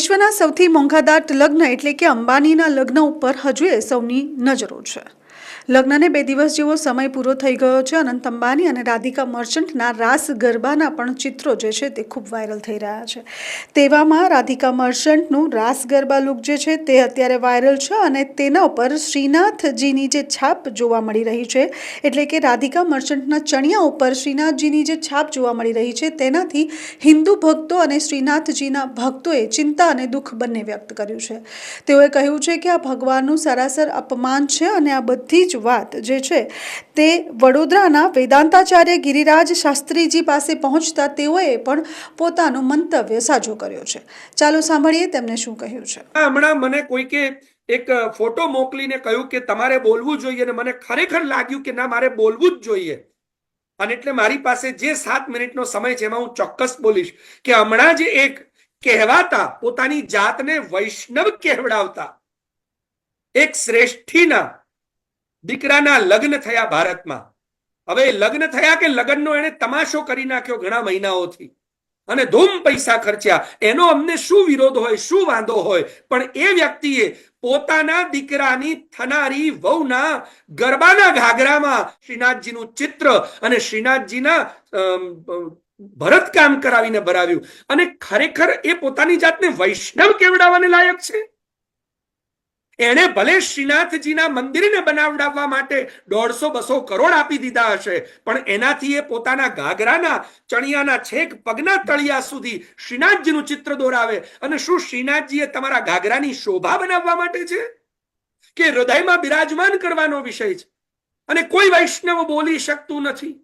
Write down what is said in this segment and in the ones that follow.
વિશ્વના સૌથી મોંઘાદાટ લગ્ન એટલે કે અંબાણીના લગ્ન ઉપર હજુ સૌની નજરો છે। લગ્નને 2 દિવસ જેવો સમય પૂરો થઈ ગયો છે। અનંત અંબાણી અને રાધિકા મર્ચન્ટના રાસ ગરબાના પણ ચિત્રો જે છે તે ખૂબ વાયરલ થઈ રહ્યા છે। તેવામાં રાધિકા મર્ચન્ટનું રાસ ગરબા લુક જે છે તે અત્યારે વાયરલ છે અને તેના ઉપર શ્રીનાથજીની જે છાપ જોવા મળી રહી છે, એટલે કે રાધિકા મર્ચન્ટના ચણિયા ઉપર શ્રીનાથજીની જે છાપ જોવા મળી રહી છે, તેનાથી હિન્દુ ભક્તો અને શ્રીનાથજીના ભક્તોએ ચિંતા અને દુઃખ બંને વ્યક્ત કર્યું છે। તેઓએ કહ્યું છે કે આ ભગવાનનું સરાસર અપમાન છે અને આ બધી જ વાત જે છે તે વડોદરાના વેદાંતાચાર્ય ગિરિરાજ શાસ્ત્રીજી પાસે પહોંચતા તેઓએ પણ પોતાનો મંતવ્ય સાજો કર્યો છે। ચાલો સાંભળીએ તેમને શું કહ્યું છે। હમણાં મને કોઈકે એક ફોટો મોકલીને કહ્યું કે તમારે બોલવું જોઈએ અને મને ખરેખર લાગ્યું કે ના, મારે બોલવું જ જોઈએ અને એટલે મારી પાસે જે 7 મિનિટનો સમય છે એમાં હું ચોક્કસ બોલીશ કે હમણાં જ એક કહેવાતા, પોતાની જાતને વૈષ્ણવ કહેવડાવતા એક શ્રેષ્ઠીના દીકરાના લગ્ન થયા ભારતમાં। હવે લગ્ન થયા કે લગ્નનો એને તમાશો કરી નાખ્યો ઘણા મહિનાઓથી અને ધૂમ પૈસા ખર્ચ્યા। એનો અમને શું વિરોધ હોય, શું વાંધો હોય, પણ એ વ્યક્તિએ પોતાના દીકરાની થનારી વહુના ગરબાના ઘાઘરામાં શ્રીનાથજીનું ચિત્ર અને શ્રીનાથજીના ભરતકામ કરાવીને ભરાવ્યું અને ખરેખર એ પોતાની જાતને વૈષ્ણવ કેવડાવવાને લાયક છે। એણે ભલે શ્રીનાથજીના મંદિરને બનાવડાવવા માટે 150-200 કરોડ આપી દીધા હશે, પણ એનાથી એ પોતાના ઘાઘરાના ચણિયાના છેક પગના તળિયા સુધી શ્રીનાથજીનું ચિત્ર દોરાવે અને શું શ્રીનાથજી એ તમારા ઘાઘરાની શોભા બનાવવા માટે છે કે હૃદયમાં બિરાજમાન કરવાનો વિષય છે? અને કોઈ વૈષ્ણવ બોલી શકતું નથી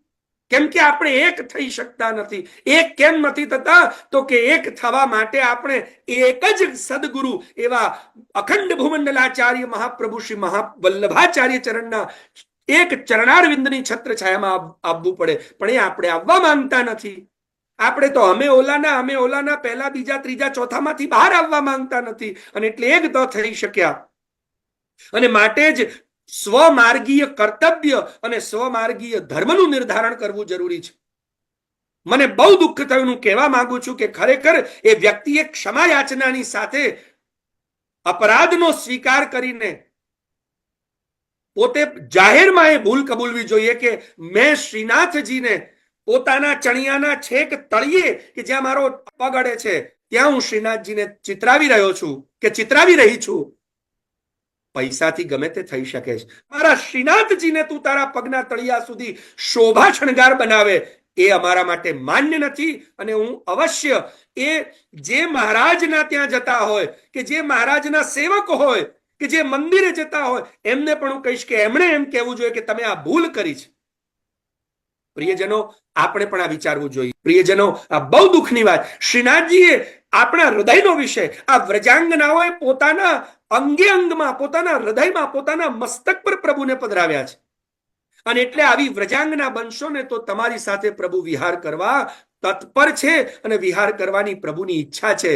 કેમ કે આપણે એક થઈ શકતા નથી। એક કેમ નથી થતા? તો કે એક થવા માટે આપણે એક જ સદગુરુ એવા અખંડ ભૂમંડલાચાર્ય મહાપ્રભુ શ્રી મહાવલ્લભાચાર્ય ચરણના એક ચરણારવિંદની છત્ર છાયામાં આવવું પડે, પણ એ આપણે આવવા માંગતા નથી। આપણે તો અમે ઓલાના પહેલા, બીજા, ત્રીજા, ચોથામાંથી બહાર આવવા માંગતા નથી અને એટલે એક તો થઈ શક્યા અને માટે જ સ્વમાર્ગીય કર્તવ્ય અને સ્વમાર્ગીય ધર્મનું નિર્ધારણ કરવું જરૂરી છે। મને બહુ દુઃખ થયું, હું કહેવા માંગુ છું કે ખરેખર એ વ્યક્તિએ ક્ષમા યાચનાની સાથે અપરાધનો સ્વીકાર કરીને પોતે જાહેરમાં એ ભૂલ કબૂલવી જોઈએ કે મેં શ્રીનાથજીને પોતાના ચણિયાના છેક તળિયે કે જ્યાં મારો પગ અડે છે ત્યાં હું શ્રીનાથજીને ચિતરાવી રહ્યો છું કે ચિતરાવી રહી છું। પૈસાથી ગમે તે થઈ શકે છે, મારા શ્રીનાથજીને તું તારા પગના તળિયા સુધી શોભા શણગાર બનાવે એ અમારા માટે માન્ય નથી। અને હું અવશ્ય એ જે મહારાજના ત્યાં જતા હોય કે જે મહારાજના સેવક હોય કે જે મંદિરે જતા હોય એમને પણ હું કહીશ કે એમણે એમ કહેવું જોઈએ કે તમે આ ભૂલ કરી છે। પ્રિયજનો, આપણે પણ આ વિચારવું જોઈએ। પ્રિયજનો, આ બહુ દુઃખની વાત। શ્રીનાથજીએ આપણા હૃદયનો વિષય, આ વ્રજાંગનાઓએ પોતાના અંગે અંગમાં, પોતાના હૃદયમાં, પોતાના મસ્તક પર પ્રભુને પધરાવ્યા છે અને એટલે આવી વ્રજાંગના બનશો ને તો તમારી સાથે પ્રભુ વિહાર કરવા તત્પર છે અને વિહાર કરવાની પ્રભુની ઈચ્છા છે।